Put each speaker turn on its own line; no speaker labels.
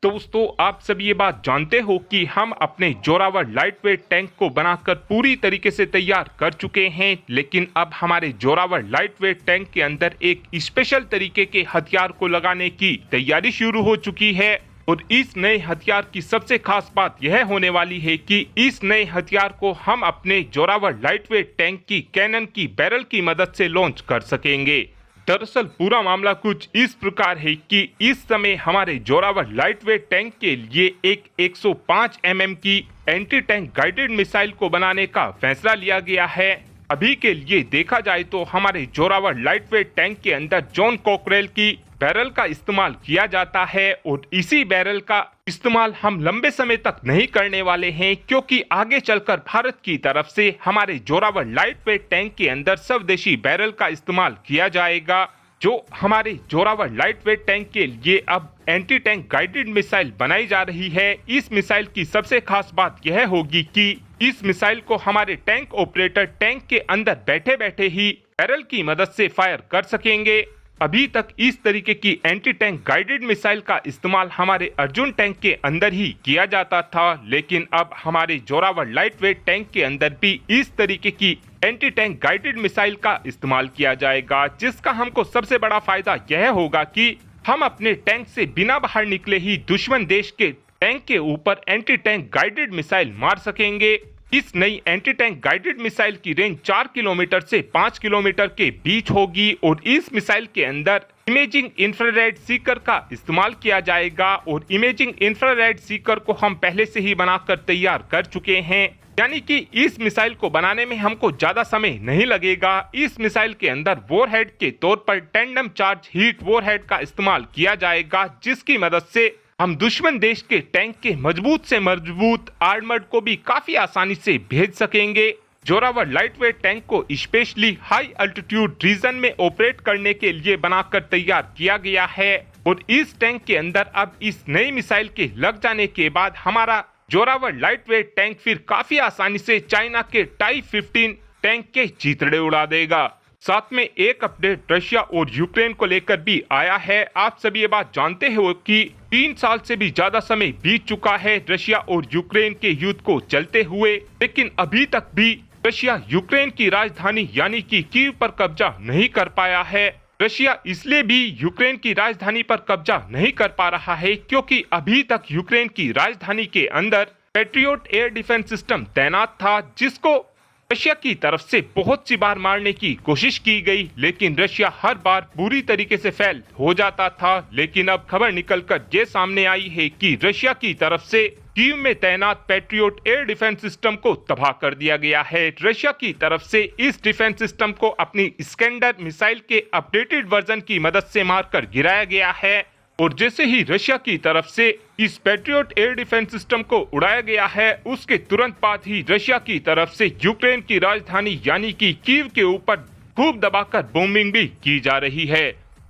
दोस्तों, आप सभी ये बात जानते हो कि हम अपने जोरावर लाइटवेट टैंक को बनाकर पूरी तरीके से तैयार कर चुके हैं, लेकिन अब हमारे जोरावर लाइटवेट टैंक के अंदर एक स्पेशल तरीके के हथियार को लगाने की तैयारी शुरू हो चुकी है। और इस नए हथियार की सबसे खास बात यह होने वाली है कि इस नए हथियार को हम अपने जोरावर लाइटवेट टैंक की कैनन की बैरल की मदद से लॉन्च कर सकेंगे। दरअसल पूरा मामला कुछ इस प्रकार है कि इस समय हमारे जोरावर लाइटवेट टैंक के लिए एक 105 mm की एंटी टैंक गाइडेड मिसाइल को बनाने का फैसला लिया गया है। अभी के लिए देखा जाए तो हमारे जोरावर लाइटवेट टैंक के अंदर जॉन कॉकरेल की बैरल का इस्तेमाल किया जाता है और इसी बैरल का इस्तेमाल हम लंबे समय तक नहीं करने वाले हैं, क्योंकि आगे चलकर भारत की तरफ से हमारे जोरावर लाइटवेट टैंक के अंदर स्वदेशी बैरल का इस्तेमाल किया जाएगा, जो हमारे जोरावर लाइटवेट टैंक के लिए अब एंटी टैंक गाइडेड मिसाइल बनाई जा रही है। इस मिसाइल की सबसे खास बात यह होगी कि इस मिसाइल को हमारे टैंक ऑपरेटर टैंक के अंदर बैठे बैठे ही बैरल की मदद से फायर कर सकेंगे। अभी तक इस तरीके की एंटी टैंक गाइडेड मिसाइल का इस्तेमाल हमारे अर्जुन टैंक के अंदर ही किया जाता था, लेकिन अब हमारे जोरावर लाइटवेट टैंक के अंदर भी इस तरीके की एंटी टैंक गाइडेड मिसाइल का इस्तेमाल किया जाएगा, जिसका हमको सबसे बड़ा फायदा यह होगा कि हम अपने टैंक से बिना बाहर निकले ही दुश्मन देश के टैंक के ऊपर एंटी टैंक गाइडेड मिसाइल मार सकेंगे। इस नई एंटी टैंक गाइडेड मिसाइल की रेंज 4 किलोमीटर से 5 किलोमीटर के बीच होगी और इस मिसाइल के अंदर इमेजिंग इंफ्रारेड सीकर का इस्तेमाल किया जाएगा। और इमेजिंग इंफ्रारेड सीकर को हम पहले से ही बनाकर तैयार कर चुके हैं, यानी कि इस मिसाइल को बनाने में हमको ज्यादा समय नहीं लगेगा। इस मिसाइल के अंदर वॉरहेड के तौर पर टेंडम चार्ज हीट वॉरहेड का इस्तेमाल किया जाएगा, जिसकी मदद से हम दुश्मन देश के टैंक के मजबूत से मजबूत आर्मर्ड को भी काफी आसानी से भेज सकेंगे। जोरावर लाइटवेट टैंक को स्पेशली हाई अल्टीट्यूड रीजन में ऑपरेट करने के लिए बनाकर तैयार किया गया है। और इस टैंक के अंदर अब इस नई मिसाइल के लग जाने के बाद हमारा जोरावर लाइटवेट टैंक फिर काफी आसानी से चाइना के टाई 15 टैंक के चीथड़े उड़ा देगा। साथ में एक अपडेट रशिया और यूक्रेन को लेकर भी आया है। आप सभी ये बात जानते हो कि 3 साल से भी ज्यादा समय बीत चुका है रशिया और यूक्रेन के युद्ध को चलते हुए, लेकिन अभी तक भी रशिया यूक्रेन की राजधानी यानी कि कीव पर कब्जा नहीं कर पाया है। रशिया इसलिए भी यूक्रेन की राजधानी पर कब्जा नहीं कर पा रहा है क्योंकि अभी तक यूक्रेन की राजधानी के अंदर पैट्रियोट एयर डिफेंस सिस्टम तैनात था, जिसको रशिया की तरफ से बहुत सी बार मारने की कोशिश की गई, लेकिन रशिया हर बार बुरी तरीके से फेल हो जाता था। लेकिन अब खबर निकलकर ये सामने आई है कि रशिया की तरफ से कीव में तैनात पैट्रियोट एयर डिफेंस सिस्टम को तबाह कर दिया गया है। रशिया की तरफ से इस डिफेंस सिस्टम को अपनी स्कैंडर मिसाइल के अपडेटेड वर्जन की मदद से मारकर गिराया गया है। और जैसे ही रशिया की तरफ से इस पैट्रियोट एयर डिफेंस सिस्टम को उड़ाया गया है, उसके तुरंत बाद ही रशिया की तरफ से यूक्रेन की राजधानी यानी कि कीव के ऊपर खूब दबाकर बॉम्बिंग भी की जा रही है।